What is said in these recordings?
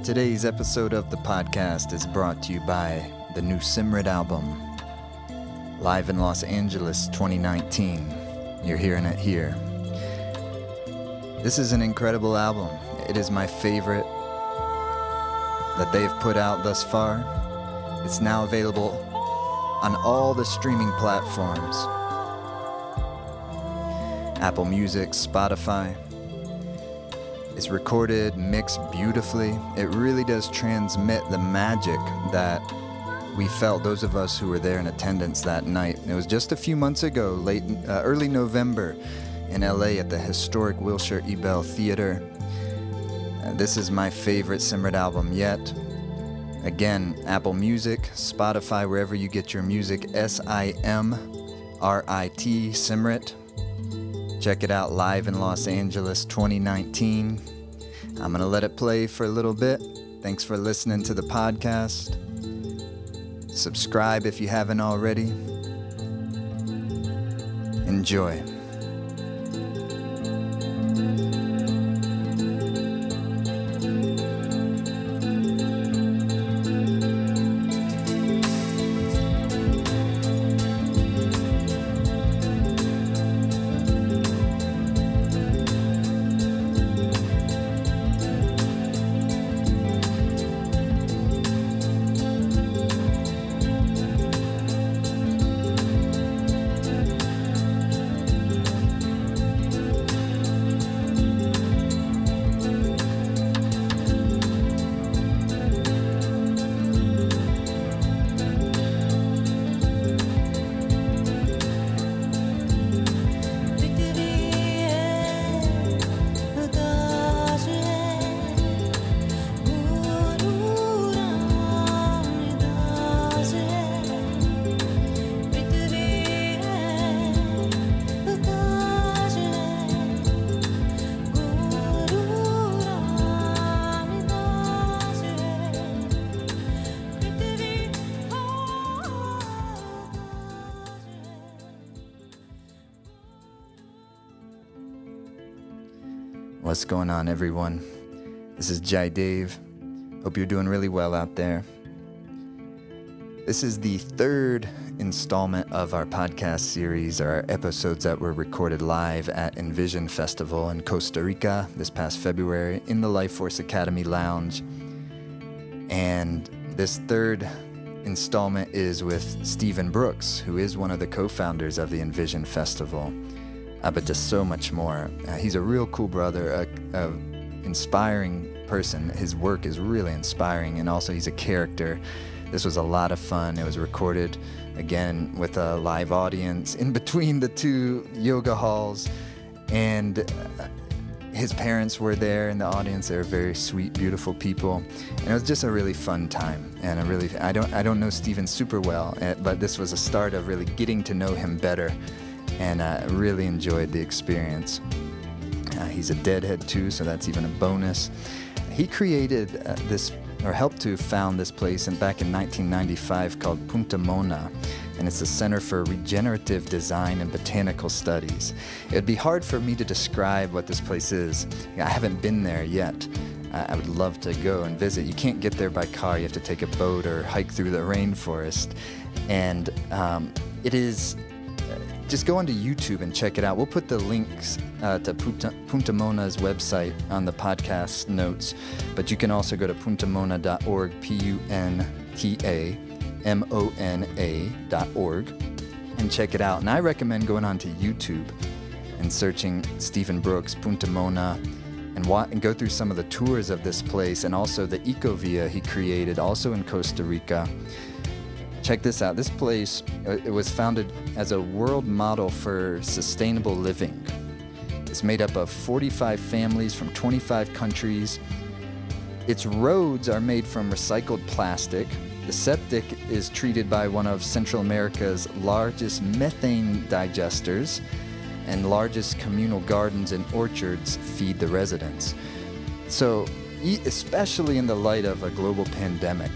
Today's episode of the podcast is brought to you by the new Simrit album, live in Los Angeles 2019. You're hearing it here. This is an incredible album. It is my favorite that they've put out thus far. It's now available on all the streaming platforms. Apple Music, Spotify. It's recorded, mixed beautifully. It really does transmit the magic that we felt, those of us who were there in attendance that night. It was just a few months ago, early November in LA at the historic Wilshire Ebell Theater. This is my favorite Simrit album yet. Again, Apple Music, Spotify, wherever you get your music, Simrit, Simrit. Check it out live in Los Angeles 2019. I'm going to let it play for a little bit. Thanks for listening to the podcast. Subscribe if you haven't already. Enjoy. What's going on, everyone? This is Jai Dave. Hope you're doing really well out there. This is the third installment of our podcast series, our episodes that were recorded live at Envision Festival in Costa Rica this past February in the Life Force Academy Lounge. And this third installment is with Stephen Brooks, who is one of the co-founders of the Envision Festival. But just so much more. He's a real cool brother, a inspiring person. His work is really inspiring, and also he's a character. This was a lot of fun. It was recorded, again, with a live audience in between the two yoga halls, and his parents were there in the audience. They were very sweet, beautiful people, and it was just a really fun time. And I don't know Stephen super well, but this was a start of really getting to know him better. And I really enjoyed the experience. He's a deadhead too, so that's even a bonus. He created helped to found this place back in 1995 called Punta Mona, and it's a Center for Regenerative Design and Botanical Studies. It'd be hard for me to describe what this place is. I haven't been there yet. I would love to go and visit. You can't get there by car. You have to take a boat or hike through the rainforest. And it is... Just go onto YouTube and check it out. We'll put the links to Punta Mona's website on the podcast notes, but you can also go to puntamona.org, puntamona.org, and check it out. And I recommend going onto YouTube and searching Stephen Brooks, Punta Mona, and go through some of the tours of this place, and also the Ecovia he created, also in Costa Rica. Check this out. This place, it was founded as a world model for sustainable living. It's made up of 45 families from 25 countries. Its roads are made from recycled plastic. The septic is treated by one of Central America's largest methane digesters, and largest communal gardens and orchards feed the residents. So, especially in the light of a global pandemic,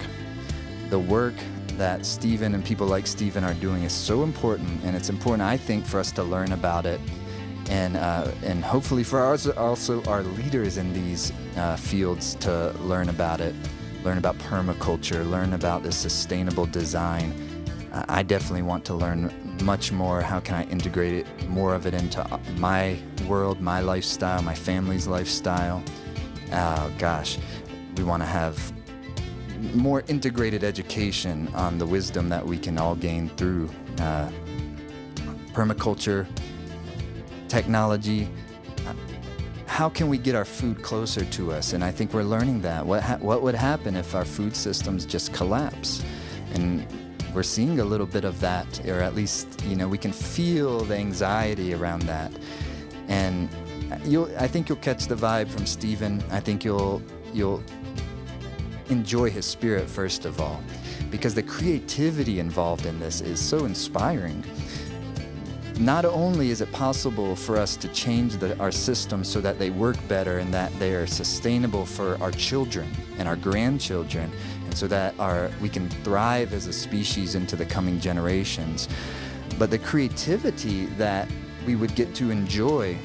the work that Stephen and people like Stephen are doing is so important, and it's important, I think, for us to learn about it and hopefully for also our leaders in these fields to learn about it, learn about permaculture, learn about this sustainable design. I definitely want to learn much more. How can I integrate it, more of it into my world, my lifestyle, my family's lifestyle? Oh gosh, we want to have more integrated education on the wisdom that we can all gain through permaculture, technology. How can we get our food closer to us? And I think we're learning that. What would happen if our food systems just collapse? And we're seeing a little bit of that, or at least, we can feel the anxiety around that. And I think you'll catch the vibe from Stephen. I think you'll enjoy his spirit, first of all, because the creativity involved in this is so inspiring. Not only is it possible for us to change our systems so that they work better and that they are sustainable for our children and our grandchildren, and so that we can thrive as a species into the coming generations, but the creativity that we would get to enjoy,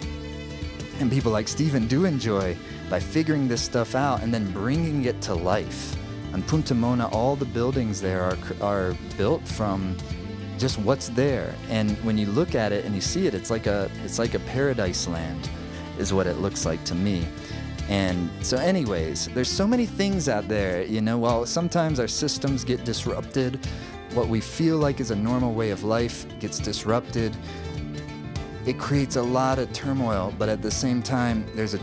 and people like Stephen do enjoy, by figuring this stuff out and then bringing it to life. On Punta Mona, all the buildings there are built from just what's there, and when you look at it and you see it, it's like a paradise land, is what it looks like to me. And so anyways, there's so many things out there, while sometimes our systems get disrupted, what we feel like is a normal way of life gets disrupted. It creates a lot of turmoil, but at the same time, there's a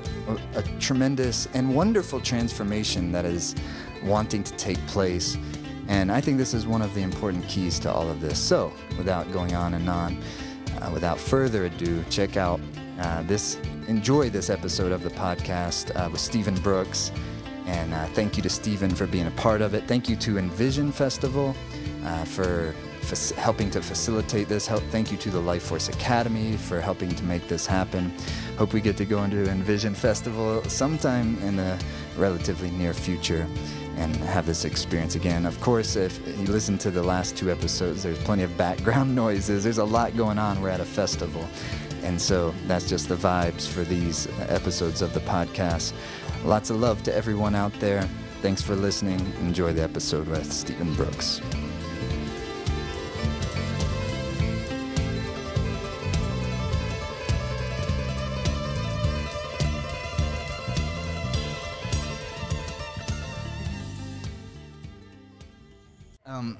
tremendous and wonderful transformation that is wanting to take place. And I think this is one of the important keys to all of this. So, without going on and on, without further ado, check out enjoy this episode of the podcast with Stephen Brooks. And thank you to Stephen for being a part of it. Thank you to Envision Festival for helping to facilitate this. Thank you to the Life Force Academy for helping to make this happen. Hope we get to go into Envision Festival sometime in the relatively near future and have this experience again. Of course, if you listen to the last 2 episodes, there's plenty of background noises. There's a lot going on. We're at a festival. And so that's just the vibes for these episodes of the podcast. Lots of love to everyone out there. Thanks for listening. Enjoy the episode with Stephen Brooks.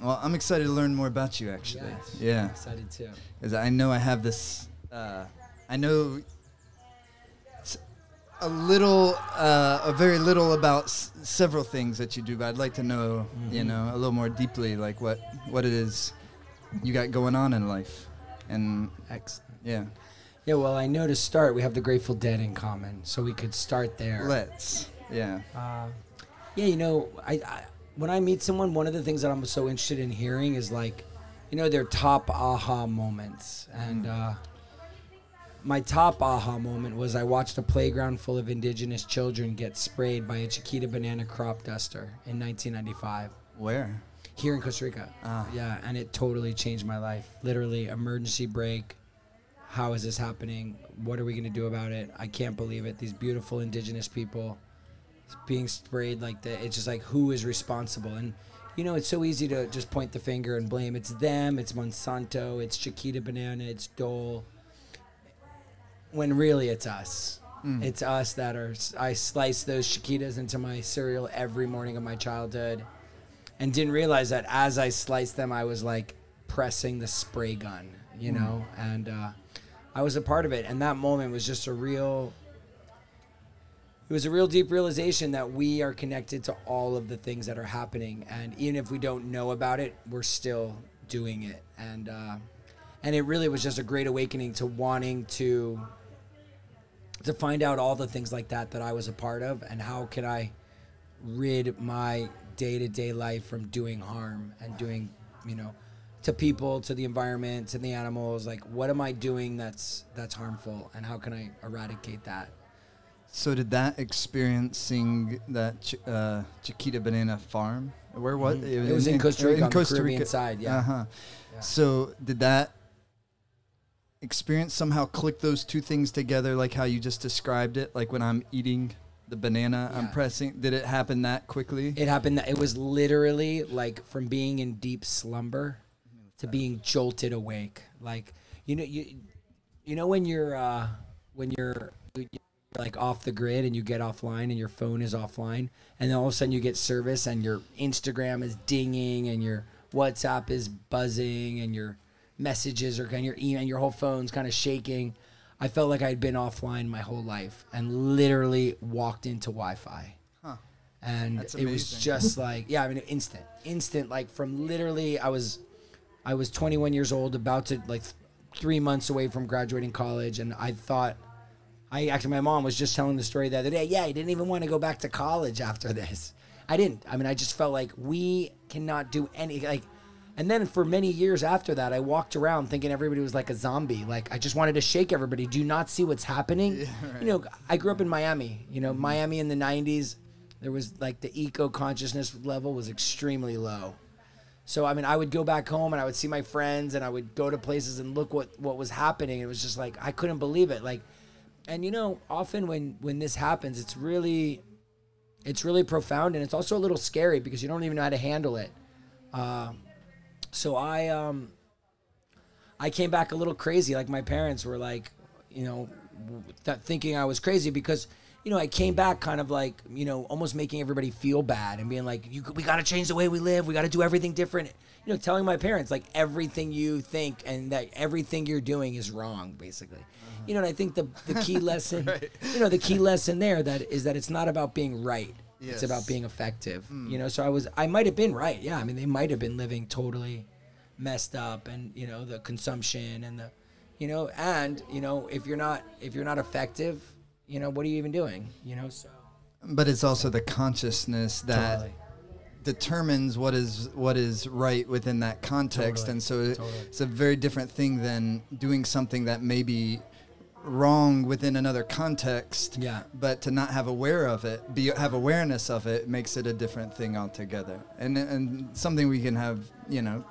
Well, I'm excited to learn more about you, actually. Yes, yeah. I'm excited too. Because I know I have this, I know a very little about several things that you do, but I'd like to know, a little more deeply, like what it is you got going on in life. And excellent. Yeah. Yeah, well, I know to start, we have the Grateful Dead in common, so we could start there. Let's. Yeah. When I meet someone, one of the things that I'm so interested in hearing is their top aha moments. And my top aha moment was I watched a playground full of indigenous children get sprayed by a Chiquita banana crop duster in 1995. Where? Here in Costa Rica. Yeah, and it totally changed my life. Literally, emergency brake. How is this happening? What are we going to do about it? I can't believe it. These beautiful indigenous people being sprayed like that. It's just like, who is responsible? And it's so easy to just point the finger and blame. It's them, it's Monsanto, it's Chiquita banana, it's Dole, when really it's us. It's us that I sliced those Chiquitas into my cereal every morning of my childhood and didn't realize that as I sliced them, I was like pressing the spray gun, and I was a part of it. And that moment was just it was a real deep realization that we are connected to all of the things that are happening, and even if we don't know about it, we're still doing it. And it really was just a great awakening to wanting to find out all the things like that I was a part of, and how can I rid my day-to-day life from doing harm and doing, to people, to the environment, to the animals. Like, what am I doing that's harmful, and how can I eradicate that? So did that experiencing that Chiquita banana farm? Where was it? It was in Costa Rica, on the Caribbean side, yeah. Uh-huh. Yeah. So did that experience somehow click those two things together, like how you just described it? Like when I'm eating the banana, I'm pressing. Did it happen that quickly? It happened. It was literally like from being in deep slumber to being jolted awake. Like you know when you're like off the grid and you get offline and your phone is offline, and then all of a sudden you get service and your Instagram is dinging and your WhatsApp is buzzing and your messages are and your email, your whole phone's kind of shaking. I felt like I'd been offline my whole life and literally walked into Wi-Fi. Huh. And it was just like, yeah, I mean, instant, like from literally, I was 21 years old, about to like 3 months away from graduating college. And I thought, actually, my mom was just telling the story the other day. Yeah, I didn't even want to go back to college after this. I didn't. I mean, I just felt like we cannot do any, like, and then for many years after that, I walked around thinking everybody was like a zombie. Like, I just wanted to shake everybody. Do you not see what's happening? Yeah, right. You know, I grew up in Miami. You know, Miami in the 90s, there was like the eco-consciousness level was extremely low. So, I mean, I would go back home and I would see my friends and I would go to places and look what was happening. It was just like, I couldn't believe it. Like, and you know, often when this happens, it's really profound, and it's also a little scary because you don't even know how to handle it. So I came back a little crazy. Like my parents were like, you know, thinking I was crazy because, you know, I came back kind of like, you know, almost making everybody feel bad and being like, we got to change the way we live. We got to do everything different. You know, telling my parents like everything you think and that everything you're doing is wrong, basically. You know, and I think the key lesson, right. You know, the key lesson there is that it's not about being right. Yes. It's about being effective. You know, so I might have been right. Yeah. I mean, they might have been living totally messed up, and, you know, the consumption and you know, if you're not effective, you know, what are you even doing? You know, so. But it's also the consciousness that determines what is right within that context. And so it's a very different thing than doing something that may be wrong within another context, but to not have have awareness of it makes it a different thing altogether, and something we can have, you know,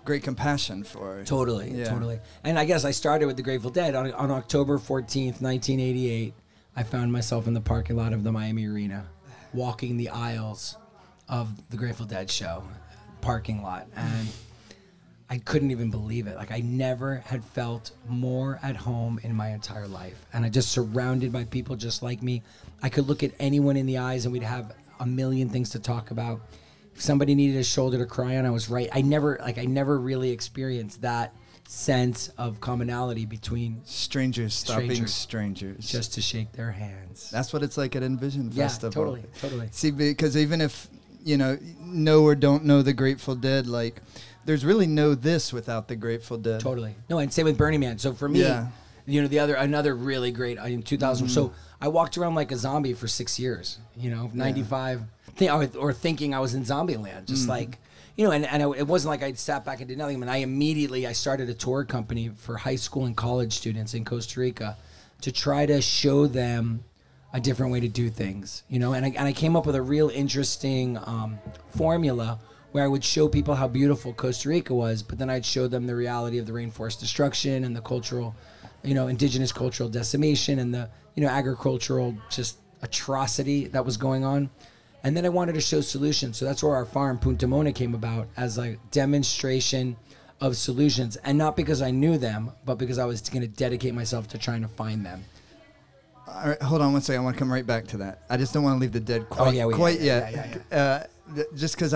great compassion for. Totally. And I guess I started with the Grateful Dead on October 14th, 1988. I found myself in the parking lot of the Miami Arena, walking the aisles of the Grateful Dead show parking lot, and I couldn't even believe it. Like, I never had felt more at home in my entire life. And I just surrounded by people just like me. I could look at anyone in the eyes and we'd have a million things to talk about. If somebody needed a shoulder to cry on, I was right. I never really experienced that sense of commonality between strangers stopping strangers just to shake their hands. That's what it's like at Envision Festival. Totally. See, because even if, you know or don't know the Grateful Dead, like, there's really no this without the Grateful Dead. Totally. No, and same with Burning Man. So for me, you know, another really great in 2000. So I walked around like a zombie for 6 years, you know, 95, or thinking I was in zombie land, just like, you know, and it wasn't like I sat back and did nothing. I mean, I started a tour company for high school and college students in Costa Rica to try to show them a different way to do things, you know, and I came up with a real interesting formula where I would show people how beautiful Costa Rica was, but then I'd show them the reality of the rainforest destruction and the cultural, you know, indigenous cultural decimation and the, you know, agricultural just atrocity that was going on. And then I wanted to show solutions. So that's where our farm, Punta Mona, came about as a demonstration of solutions. And not because I knew them, but because I was going to dedicate myself to trying to find them. All right, hold on one second. I want to come right back to that. I just don't want to leave the dead quite yet. Just because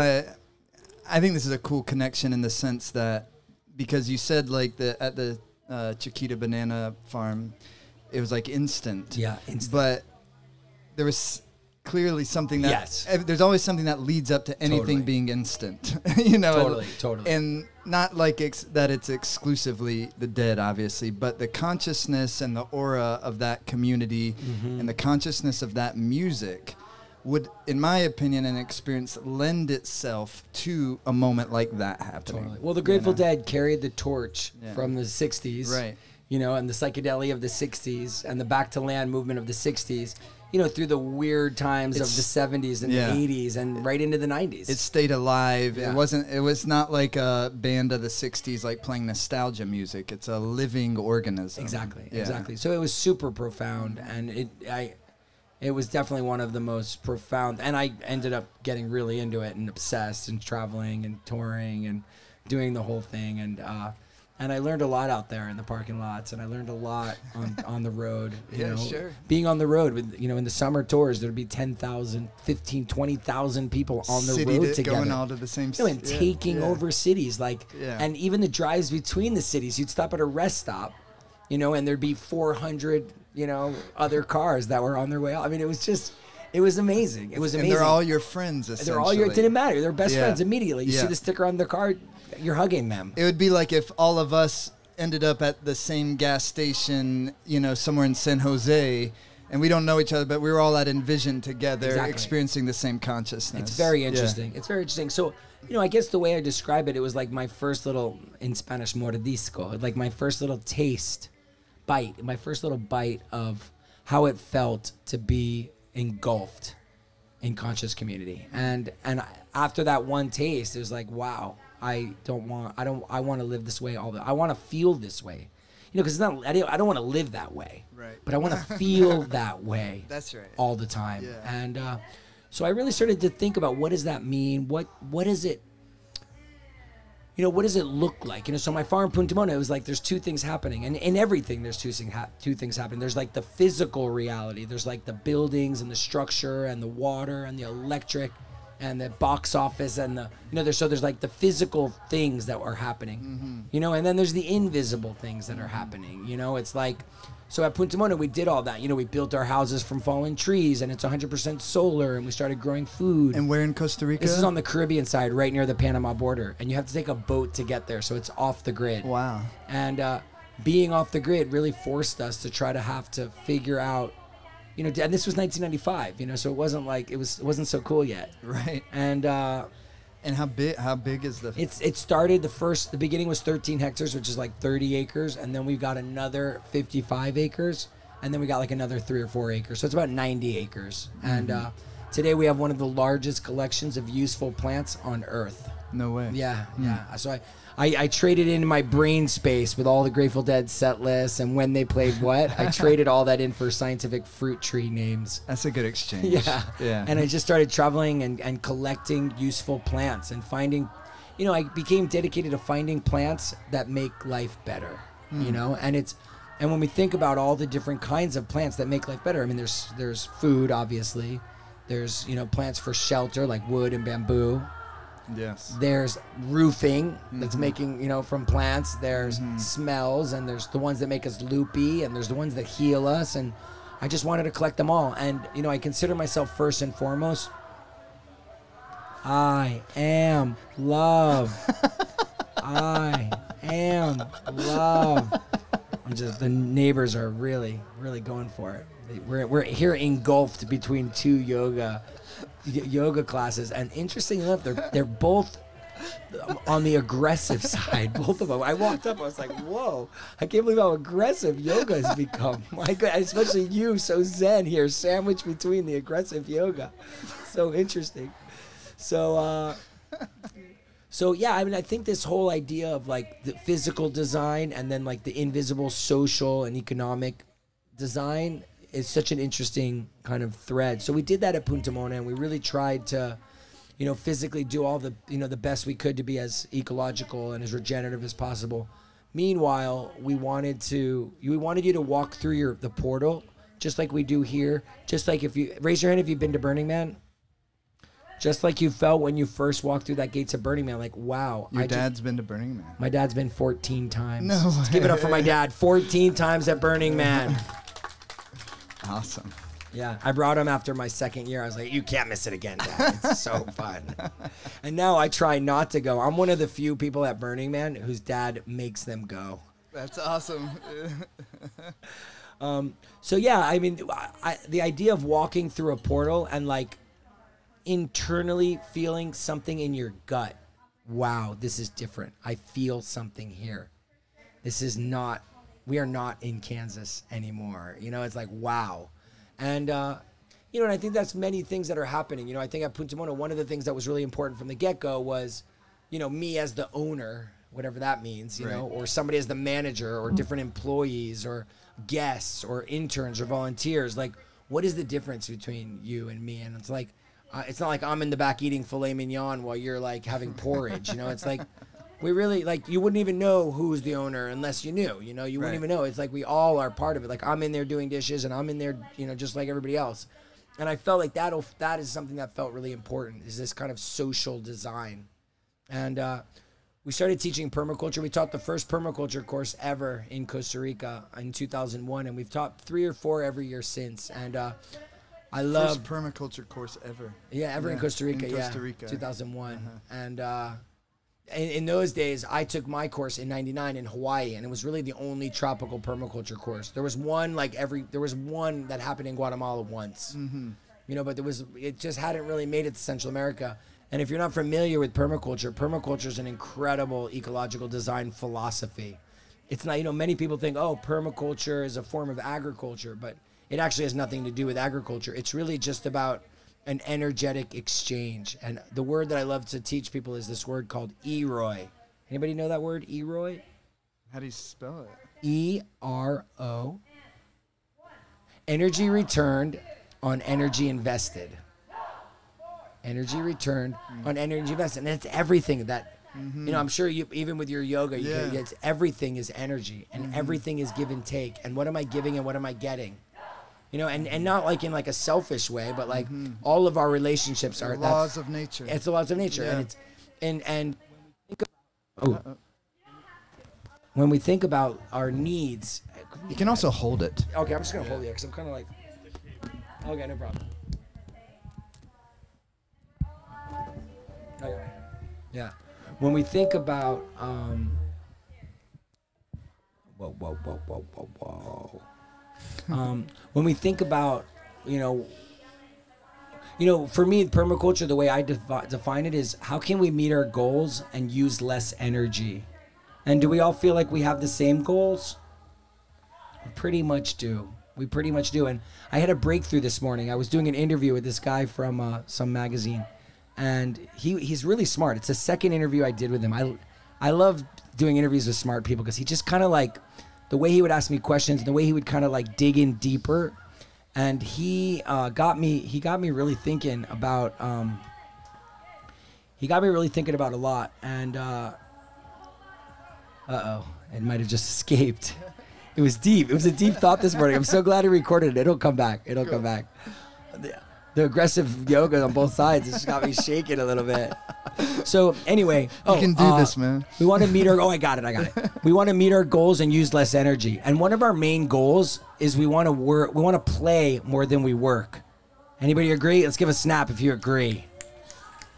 I think this is a cool connection in the sense that, because you said like at the Chiquita Banana Farm, it was like instant. Yeah, instant. But there was clearly something that there's always something that leads up to anything being instant. You know, totally. And not like that it's exclusively the Dead, obviously, but the consciousness and the aura of that community and the consciousness of that music would, in my opinion and experience, lend itself to a moment like that happening. Totally. Well, the Grateful Dead carried the torch from the 60s, right? You know, and the psychedelia of the 60s and the back to land movement of the 60s. you know, through the weird times of the 70s and the 80s and right into the 90s. It stayed alive. Yeah. It was not like a band of the 60s like playing nostalgia music. It's a living organism. Exactly. Yeah. Exactly. So it was super profound, and it was definitely one of the most profound, and I ended up getting really into it and obsessed and traveling and touring and doing the whole thing, and I learned a lot out there in the parking lots, and I learned a lot on the road. You know, sure. Being on the road with, you know, in the summer tours, there'd be 10,000, 15, 20,000 people on the road together. Going all to the same you know, and taking over cities, like, and even the drives between the cities. You'd stop at a rest stop, you know, and there'd be 400, you know, other cars that were on their way out. I mean, it was amazing. It was amazing. And they're all your friends, essentially. They're all it didn't matter. They're best friends immediately. You see the sticker on their car, you're hugging them. It would be like if all of us ended up at the same gas station, you know, somewhere in San Jose, and we don't know each other, but we were all at Envision together, experiencing the same consciousness. It's very interesting. It's very interesting. So, you know, I guess the way I describe it, it was like my first little, in Spanish, mordisco, like my first little bite of how it felt to be engulfed in conscious community. And after that one taste, it was like, wow, I want to live this way I want to feel this way. You know, because I don't want to live that way. Right. But I want to feel that way. That's right. All the time. Yeah. And so I really started to think about, what does that mean? What is it? You know, what does it look like? You know, so my farm Punta Mona, it was like there's two things happening. And in everything, there's two things happening. There's like the physical reality. There's like the buildings and the structure and the water and the electric and the box office and the, you know, there's like the physical things that are happening, you know, and then there's the invisible things that are happening. You know, it's like, so at Punta Mona, we did all that. You know, we built our houses from fallen trees, and it's 100% solar, and we started growing food. And where in Costa Rica? This is on the Caribbean side, right near the Panama border, and you have to take a boat to get there, so it's off the grid. Wow. And being off the grid really forced us to try to have to figure out, you know, and this was 1995, you know, so it wasn't like, it wasn't so cool yet. Right. And how big is the... It started, the beginning was 13 hectares, which is like 30 acres, and then we've got another 55 acres, and then we got like another 3 or 4 acres, so it's about 90 acres. And today we have one of the largest collections of useful plants on Earth. No way. Yeah, yeah. So I traded in my brain space with all the Grateful Dead set lists and when they played what. I traded all that in for scientific fruit tree names. That's a good exchange. Yeah. Yeah. And I just started traveling and collecting useful plants and finding, you know, I became dedicated to finding plants that make life better, you know, and when we think about all the different kinds of plants that make life better, I mean, there's food, obviously. There's, you know, plants for shelter like wood and bamboo. Yes. There's roofing that's making, you know, from plants. There's smells, and there's the ones that make us loopy, and there's the ones that heal us. And I just wanted to collect them all. And, you know, I consider myself first and foremost, I am love. I am love. The neighbors are really, really going for it. We're here engulfed between two yoga classes, and interestingly enough, they're both on the aggressive side, both of them. I walked up, I was like, whoa, I can't believe how aggressive yoga has become. My God, especially you, so zen here, sandwiched between the aggressive yoga. So interesting. So yeah, I mean, I think this whole idea of like the physical design and then like the invisible social and economic design is such an interesting kind of thread. So we did that at Punta Mona, and we really tried to, you know, physically do all the, you know, the best we could to be as ecological and as regenerative as possible. Meanwhile, we wanted you to walk through the portal, just like we do here. Just like, if you raise your hand if you've been to Burning Man. Just like you felt when you first walked through that gates of Burning Man, like, wow. Your dad's been to Burning Man? My dad's been 14 times. No way. Let's give it up for my dad. 14 times at Burning Man. Awesome. Yeah, I brought him after my second year. I was like, you can't miss it again, Dad. It's so fun. And now I try not to go. I'm one of the few people at Burning Man whose dad makes them go. That's awesome. So yeah, I mean, the idea of walking through a portal and like internally feeling something in your gut. Wow, this is different. I feel something here. We are not in Kansas anymore. You know, it's like, wow. And you know, and I think that's many things that are happening. You know, I think at Punta Mona, one of the things that was really important from the get-go was, you know, me as the owner, whatever that means, you know, or somebody as the manager, or different employees or guests or interns or volunteers. Like, what is the difference between you and me? And it's like, it's not like I'm in the back eating filet mignon while you're like having porridge, you know. It's like, we really, like, you wouldn't even know who's the owner unless you knew, you know. You wouldn't even know. It's like we all are part of it. Like, I'm in there doing dishes and I'm in there, you know, just like everybody else. And I felt like that is something that felt really important, is this kind of social design. And we started teaching permaculture. We taught the first permaculture course ever in Costa Rica in 2001, and we've taught 3 or 4 every year since. And I love first permaculture course ever. Yeah, ever in Costa Rica. In Costa Rica. 2001. And in those days, I took my course in '99 in Hawaii, and it was really the only tropical permaculture course. There was one there was one that happened in Guatemala once, you know, but it just hadn't really made it to Central America. And if you're not familiar with permaculture, permaculture is an incredible ecological design philosophy. It's not, you know, many people think, oh, permaculture is a form of agriculture, but it actually has nothing to do with agriculture. It's really just about an energetic exchange. And the word that I love to teach people is this word called EROI. Anybody know that word, EROI? How do you spell it? E-R-O. Energy returned on energy invested. Energy returned on energy invested. And it's everything that, you know, I'm sure you, even with your yoga, it's everything is energy, and everything is give and take. And what am I giving and what am I getting? You know, and not like in like a selfish way, but like all of our relationships are laws of nature. It's the laws of nature. And when we think about our needs, you can also hold it. Okay, I'm just gonna hold it because I'm kind of like, okay, no problem. Okay. Yeah, when we think about when we think about, you know, for me, permaculture, the way I define it is, how can we meet our goals and use less energy? And do we all feel like we have the same goals? We pretty much do. We pretty much do. And I had a breakthrough this morning. I was doing an interview with this guy from some magazine, and he's really smart. It's the second interview I did with him. I love doing interviews with smart people because he just kind of like, the way he would ask me questions, the way he would kind of like dig in deeper, and he got me really thinking about a lot. And it might have just escaped. It was deep. It was a deep thought this morning. I'm so glad he recorded it. It'll come back. It'll come back. The aggressive yoga on both sides has got me shaking a little bit. So anyway, you can do this, man. We want to meet our. Oh, I got it. We want to meet our goals and use less energy. And one of our main goals is we want to work. We want to play more than we work. Anybody agree? Let's give a snap if you agree.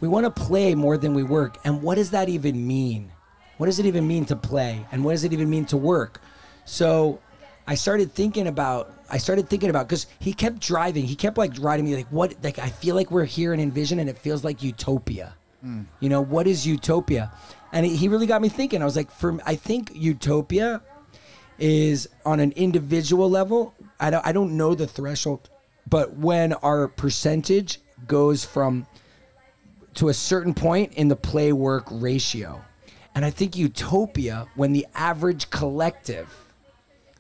We want to play more than we work. And what does that even mean? What does it even mean to play? And what does it even mean to work? So I started thinking about, because he kept driving. He kept like riding me like, what? Like, I feel like we're here in Envision and it feels like utopia. You know, what is utopia? And he really got me thinking. I was like, I think utopia is on an individual level. I don't know the threshold, but when our percentage goes to a certain point in the play work ratio. And I think utopia, when the average collective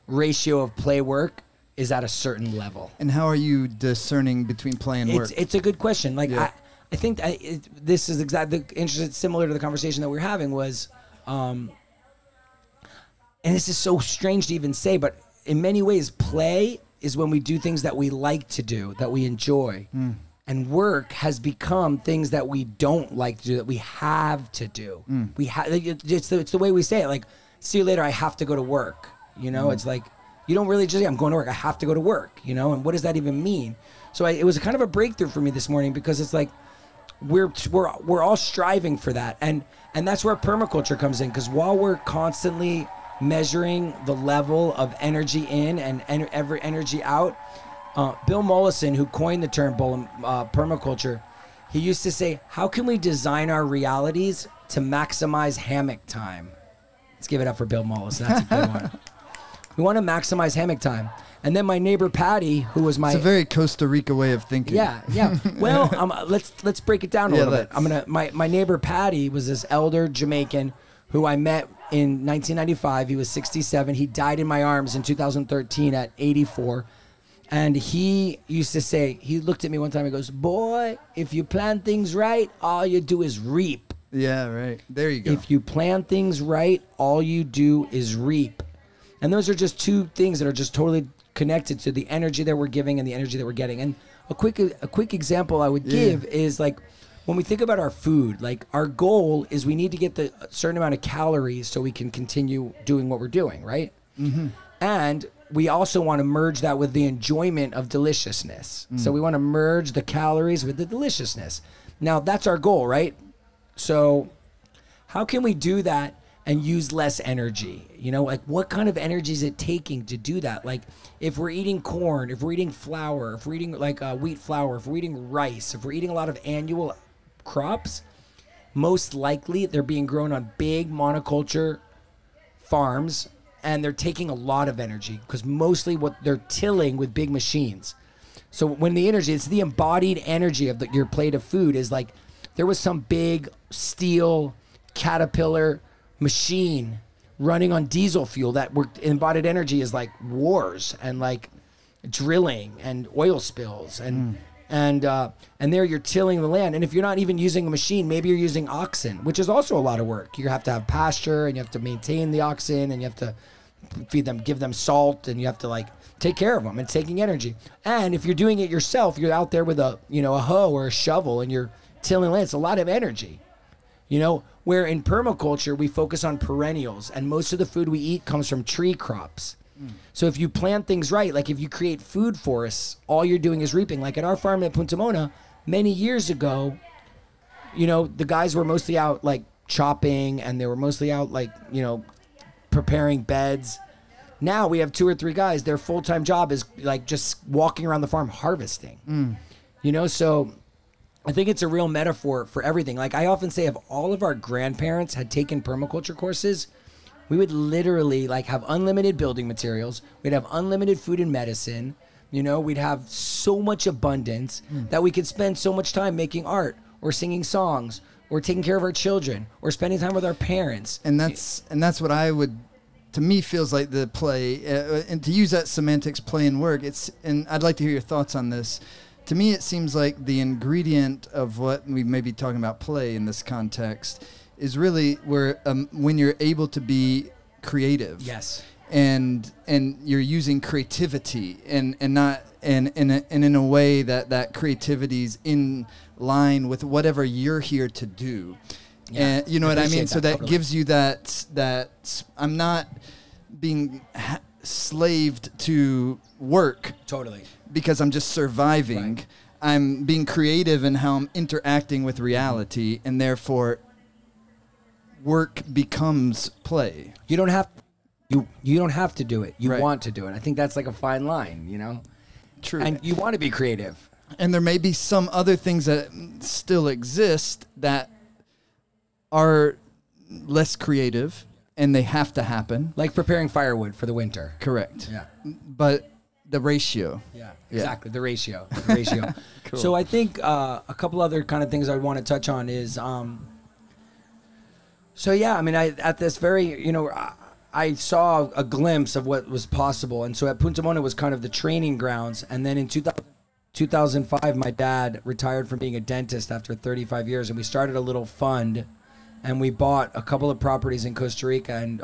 ratio of play work is at a certain level. And how are you discerning between play and work? It's a good question. Like, I think this is exactly similar to the conversation that we were having was, and this is so strange to even say, but in many ways, play is when we do things that we like to do, that we enjoy. And work has become things that we don't like to do, that we have to do. It's the way we say it. Like, see you later, I have to go to work. You know, it's like, you don't really just say, I'm going to work, I have to go to work, you know? And what does that even mean? So it was kind of a breakthrough for me this morning, because it's like, we're all striving for that. And that's where permaculture comes in, because while we're constantly measuring the level of energy in and every energy out, Bill Mollison, who coined the term permaculture, he used to say, how can we design our realities to maximize hammock time? Let's give it up for Bill Mollison. That's a good one. We want to maximize hammock time. And then my neighbor Patty, who was my... It's a very Costa Rica way of thinking. Yeah, yeah. Well, let's break it down a little bit. My neighbor Patty was this elder Jamaican who I met in 1995. He was 67. He died in my arms in 2013 at 84. And he used to say, he looked at me one time, he goes, boy, if you plan things right, all you do is reap. Yeah, right. There you go. If you plan things right, all you do is reap. And those are just two things that are just totally connected to the energy that we're giving and the energy that we're getting. And a quick example I would give is like, when we think about our food, like our goal is we need to get the certain amount of calories so we can continue doing what we're doing, right? Mm-hmm. And we also want to merge that with the enjoyment of deliciousness. So we want to merge the calories with the deliciousness. Now that's our goal, right? So how can we do that and use less energy? You know, like what kind of energy is it taking to do that? Like if we're eating corn, if we're eating flour, if we're eating like wheat flour, if we're eating rice, if we're eating a lot of annual crops, most likely they're being grown on big monoculture farms, and they're taking a lot of energy because mostly what they're tilling with big machines. So when the energy, it's the embodied energy of your plate of food is like, there was some big steel Caterpillar machine running on diesel fuel that embodied energy is like wars and like drilling and oil spills and there you're tilling the land. And if you're not even using a machine, maybe you're using oxen, which is also a lot of work. You have to have pasture and you have to maintain the oxen and you have to feed them, give them salt, and you have to like take care of them. It's taking energy. And if you're doing it yourself, you're out there with a hoe or a shovel and you're tilling land. It's a lot of energy, where in permaculture, we focus on perennials and most of the food we eat comes from tree crops. So if you plant things right, like if you create food forests, all you're doing is reaping. Like at our farm at Punta Mona, many years ago, the guys were mostly out like chopping and they were mostly out like, preparing beds. Now we have 2 or 3 guys, their full-time job is like just walking around the farm harvesting. So I think it's a real metaphor for everything. Like I often say, if all of our grandparents had taken permaculture courses, we would literally like have unlimited building materials. We'd have unlimited food and medicine. We'd have so much abundance that we could spend so much time making art or singing songs or taking care of our children or spending time with our parents. And that's what I would, to me, feels like the play. And to use that semantics, play and work, and I'd like to hear your thoughts on this. To me, it seems like the ingredient of what we may be talking about play in this context is really where when you're able to be creative, yes, and you're using creativity and not and in a way that creativity's in line with whatever you're here to do, and you know what I mean. So that totally gives you that I'm not being slaved to work totally because I'm just surviving. Right. I'm being creative in how I'm interacting with reality, and therefore work becomes play. You don't have to do it. You right. want to do it. I think that's like a fine line, True. And you want to be creative. And there may be some other things that still exist that are less creative and they have to happen. Like preparing firewood for the winter. Correct. Yeah. But the ratio. Yeah, exactly. Yeah. The ratio. Cool. So I think a couple other kind of things I want to touch on is at this very, I saw a glimpse of what was possible. And so at Punta Mona was kind of the training grounds. And then in 2005, my dad retired from being a dentist after 35 years. And we started a little fund and we bought a couple of properties in Costa Rica. And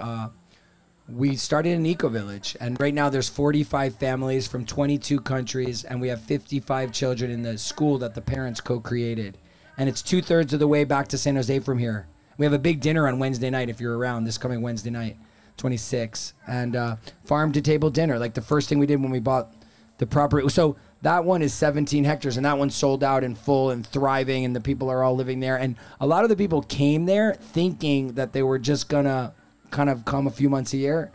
we started an eco-village. And right now there's 45 families from 22 countries. And we have 55 children in the school that the parents co-created. And it's 2/3 of the way back to San Jose from here. We have a big dinner on Wednesday night if you're around, this coming Wednesday night, 26. And farm-to-table dinner, like the first thing we did when we bought the property. So that one is 17 hectares, and that one's sold out and full and thriving, and the people are all living there. And a lot of the people came there thinking that they were just going to kind of come a few months a year.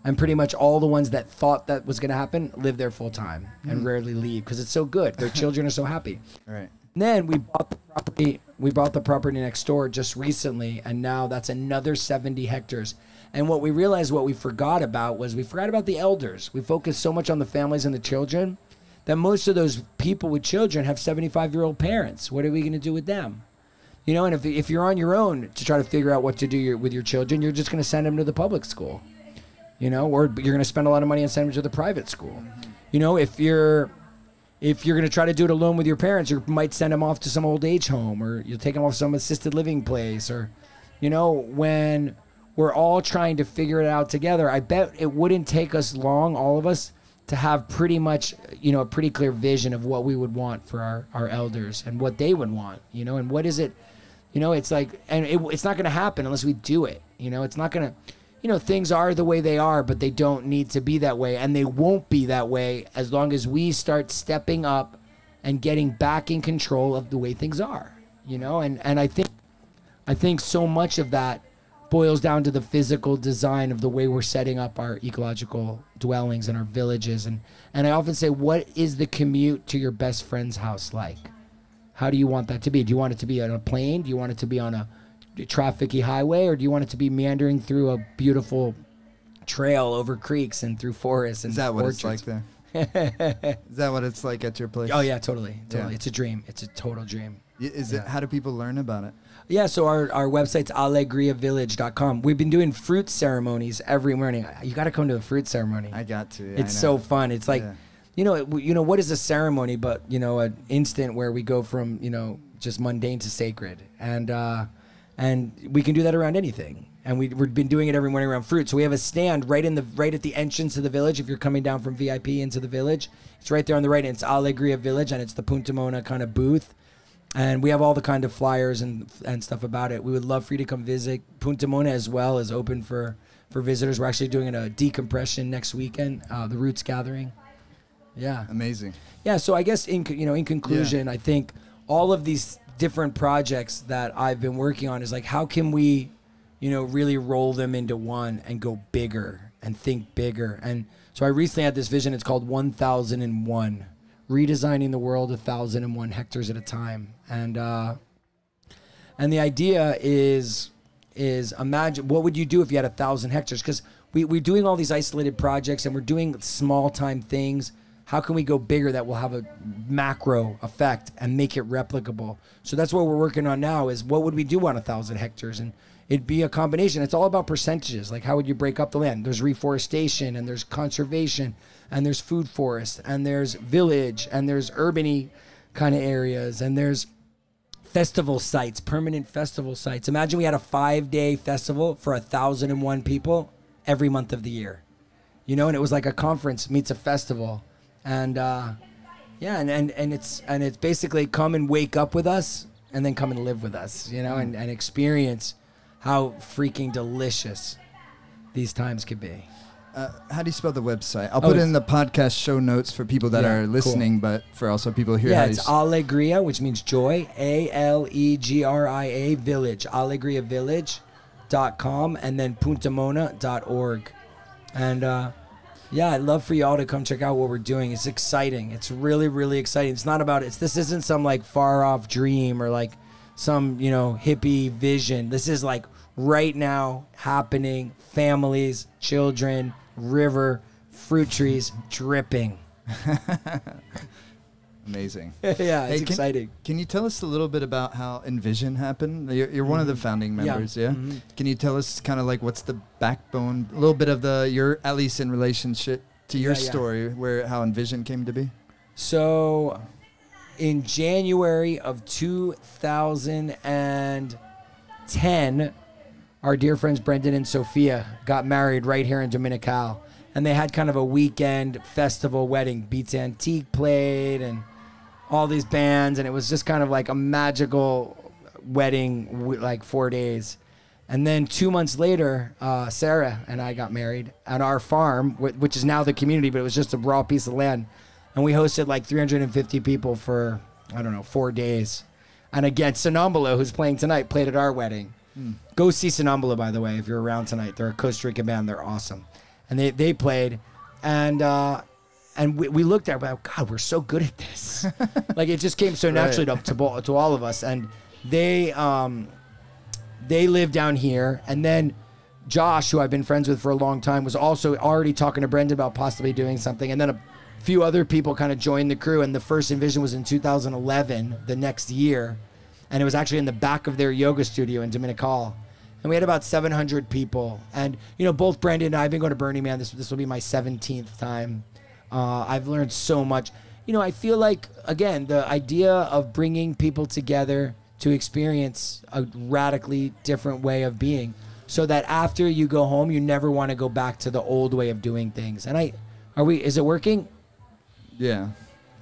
And pretty much all the ones that thought that was going to happen live there full-time and rarely leave because it's so good. Their children are so happy. Right. And then we bought the property. We bought the property next door just recently, and now that's another 70 hectares. And what we realized, what we forgot about was we forgot about the elders. We focused so much on the families and the children that most of those people with children have 75-year-old parents. What are we going to do with them? You know, and if you're on your own to try to figure out what to do with your children, you're just going to send them to the public school, you know, or you're going to spend a lot of money and send them to the private school. You know, if you're going to try to do it alone with your parents, you might send them off to some old age home, or you'll take them off some assisted living place, or, you know, when we're all trying to figure it out together, I bet it wouldn't take us long, all of us, to have pretty much, you know, a pretty clear vision of what we would want for our elders and what they would want, you know, and what is it, you know, it's like, and it's not going to happen unless we do it, you know, it's not going to, you know, things are the way they are, but they don't need to be that way, and they won't be that way as long as we start stepping up and getting back in control of the way things are, you know, and I think so much of that boils down to the physical design of the way we're setting up our ecological dwellings and our villages. And I often say, what is the commute to your best friend's house like? How do you want that to be? Do you want it to be on a plain? Do you want it to be on a trafficy highway? Or do you want it to be meandering through a beautiful trail over creeks and through forests? And is that what orchards? it's like there? Is that what it's like at your place? Oh, yeah, totally. Yeah. It's a dream. It's a total dream. Is it? How do people learn about it? Yeah, so our website's alegriavillage.com. We've been doing fruit ceremonies every morning. You got to come to a fruit ceremony. I got to. It's so fun. It's like, you know, what is a ceremony but, you know, an instant where we go from, you know, just mundane to sacred. And we can do that around anything. And we've been doing it every morning around fruit. So we have a stand right at the entrance to the village. If you're coming down from VIP into the village, it's right there on the right. And it's Alegria Village, and it's the Punta Mona kind of booth. And we have all the kind of flyers and stuff about it. We would love for you to come visit. Punta Mona as well is open for visitors. We're actually doing a decompression next weekend, the Roots Gathering. Yeah. Amazing. Yeah, so I guess in conclusion, I think all of these different projects that I've been working on is like, how can we, you know, really roll them into one and go bigger and think bigger? And so I recently had this vision. It's called 1001. Redesigning the world 1,001 hectares at a time. And the idea is imagine, what would you do if you had 1,000 hectares? Because we're doing all these isolated projects and we're doing small time things. How can we go bigger that will have a macro effect and make it replicable? So that's what we're working on now, is what would we do on 1,000 hectares? And it'd be a combination. It's all about percentages. Like, how would you break up the land? There's reforestation, and there's conservation, and there's food forest, and there's village, and there's urban-y kind of areas, and there's festival sites, permanent festival sites. Imagine we had a 5-day festival for 1,001 people every month of the year, you know, and it was like a conference meets a festival. And and it's basically come and wake up with us, and then come and live with us, you know, and experience how freaking delicious these times could be. How do you spell the website? I'll put it in the podcast show notes for people that are listening, but for also people here. Yeah, it's Alegria, which means joy, Alegra Village, alegriavillage.com, and then puntamona.org. And yeah, I'd love for you all to come check out what we're doing. It's exciting. It's really, really exciting. It's not about this isn't some like far off dream or like some, you know, hippie vision. This is like right now happening. Families, children, river, fruit trees dripping. Amazing. Yeah, it's exciting. Can you tell us a little bit about how Envision happened? You're one of the founding members, yeah? Mm-hmm. Can you tell us kind of like what's the backbone, a little bit of your, at least in relationship to your story, how Envision came to be? So in January of 2010, our dear friends Brendan and Sophia got married right here in Dominical. And they had kind of a weekend festival wedding. Beats Antique played and all these bands. And it was just kind of like a magical wedding, like 4 days. And then 2 months later, Sarah and I got married at our farm, which is now the community, but it was just a raw piece of land. And we hosted like 350 people for, 4 days. And again, Sonambolo, who's playing tonight, played at our wedding. Go see Sonambolo, by the way, if you're around tonight. They're a Costa Rican band. They're awesome. And they played, and we looked at it, but God, we're so good at this. Like, it just came so naturally to all of us. And they live down here, and then Josh, who I've been friends with for a long time, was also already talking to Brendan about possibly doing something. And then a few other people kind of joined the crew. And the first Envision was in 2011, the next year. And it was actually in the back of their yoga studio in Dominical. And we had about 700 people. And, you know, both Brendan and I have been going to Burning Man. This will be my 17th time. I've learned so much. You know, I feel like, again, the idea of bringing people together to experience a radically different way of being, so that after you go home, you never want to go back to the old way of doing things. And is it working? Yeah.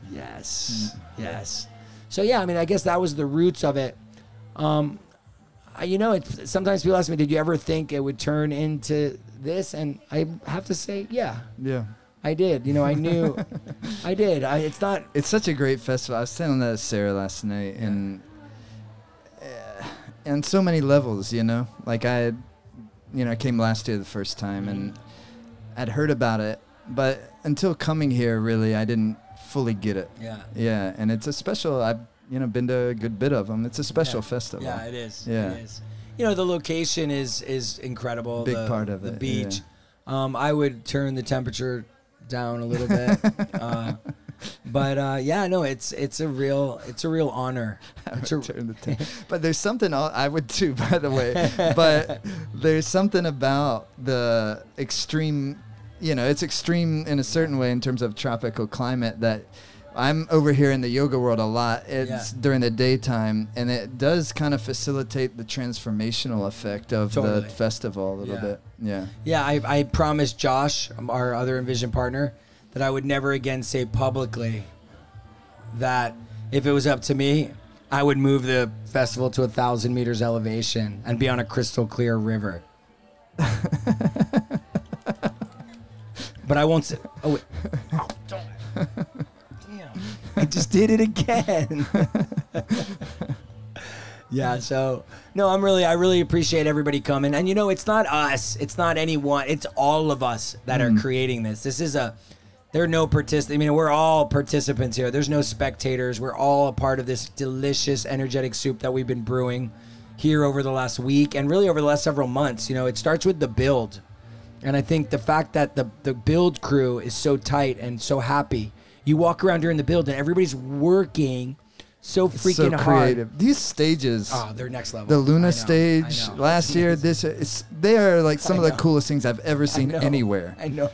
Yes. Yes. So yeah, I mean, I guess that was the roots of it. You know, sometimes people ask me, did you ever think it would turn into this? And I have to say, yeah. Yeah. I did. You know, I knew. I did. It's such a great festival. I was telling that to Sarah last night, and so many levels, you know. Like I came last year the first time, and I'd heard about it, but until coming here, really, I didn't fully get it. Yeah. Yeah, and it's a special. I've been to a good bit of them. It's a special festival. Yeah, it is. Yeah. It is. You know, the location is incredible. Big part of the it. beach. Yeah. I would turn the temperature down a little bit. But yeah, no, it's a real honor. But there's something I would too, by the way. But there's something about the extreme, you know, it's extreme in a certain way in terms of tropical climate that I'm over here in the yoga world a lot. It's during the daytime, and it does kind of facilitate the transformational effect of the festival a little bit. Yeah. Yeah, I promised Josh, our other Envision partner, that I would never again say publicly that if it was up to me, I would move the festival to 1,000 meters elevation and be on a crystal clear river. But I won't say. Oh wait. Oh, damn! I just did it again. Yeah. So no, I really appreciate everybody coming. And you know, it's not us. It's not anyone. It's all of us that are creating this. This is there are no participants. I mean, we're all participants here. There's no spectators. We're all a part of this delicious, energetic soup that we've been brewing here over the last week and really over the last several months. You know, it starts with the build. And I think the fact that the build crew is so tight and so happy. You walk around during the build and everybody's working so freaking creative. hard. They're stages. Oh, they're next level. The Luna stage last year. They are like some of the coolest things I've ever seen anywhere. I know.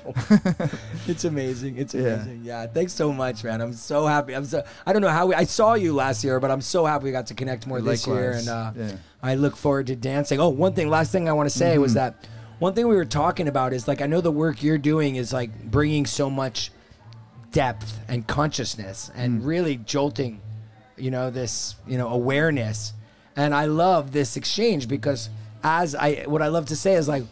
It's amazing. It's amazing. Yeah. Thanks so much, man. I'm so happy. I don't know how I saw you last year, but I'm so happy we got to connect more this year. And I look forward to dancing. Oh, last thing I want to say was that one thing we were talking about is like, I know the work you're doing is like bringing so much depth and consciousness and really jolting, you know, this, you know, awareness. And I love this exchange because what I love to say is like,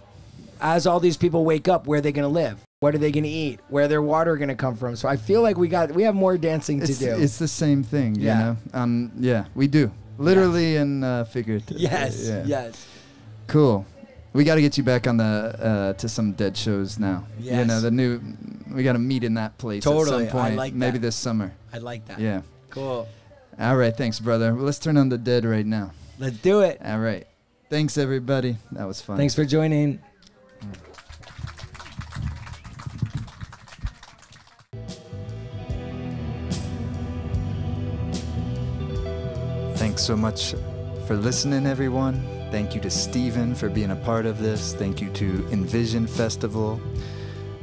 as all these people wake up, where are they going to live? What are they going to eat? Where their water going to come from? So I feel like we have more dancing to do. It's the same thing, you know? Yeah, we do. Literally and figuratively. Yes, yes. Cool. We got to get you back on to some Dead shows now. Yes. You know, we got to meet in that place at some point. I like maybe that. This summer. I like that. Yeah. Cool. All right. Thanks, brother. Well, let's turn on the Dead right now. Let's do it. All right. Thanks, everybody. That was fun. Thanks for joining. Thanks so much for listening, everyone. Thank you to Steven for being a part of this. Thank you to Envision Festival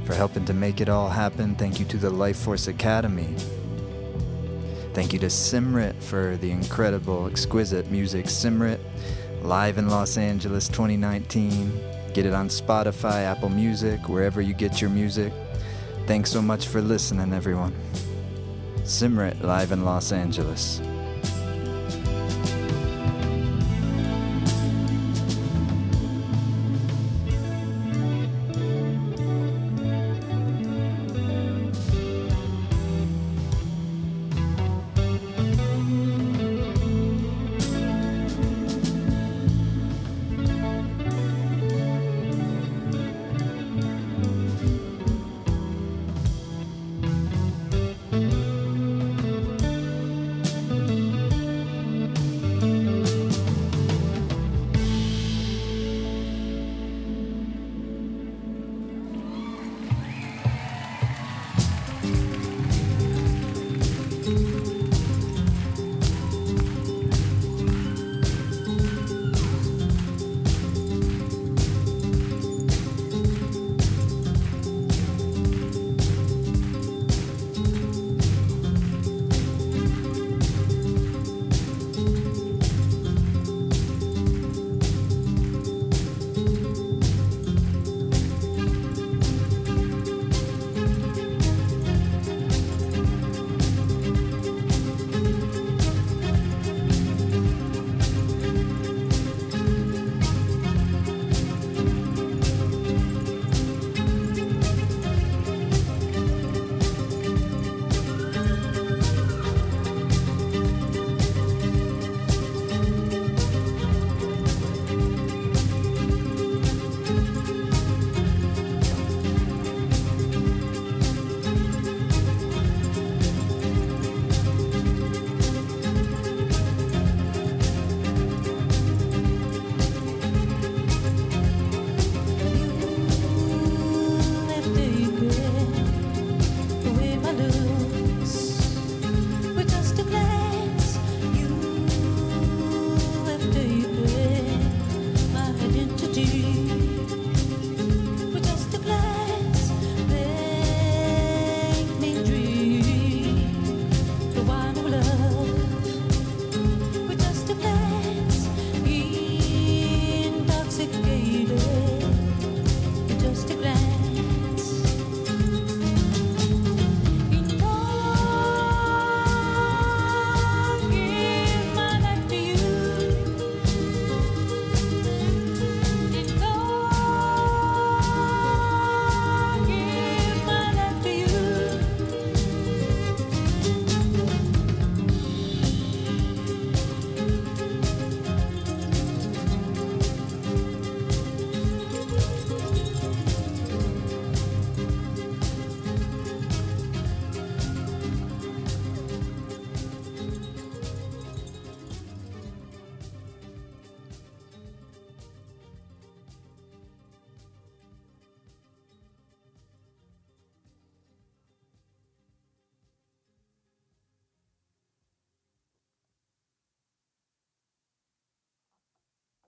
for helping to make it all happen. Thank you to the Life Force Academy. Thank you to Simrit for the incredible, exquisite music. Simrit, live in Los Angeles 2019. Get it on Spotify, Apple Music, wherever you get your music. Thanks so much for listening, everyone. Simrit, live in Los Angeles.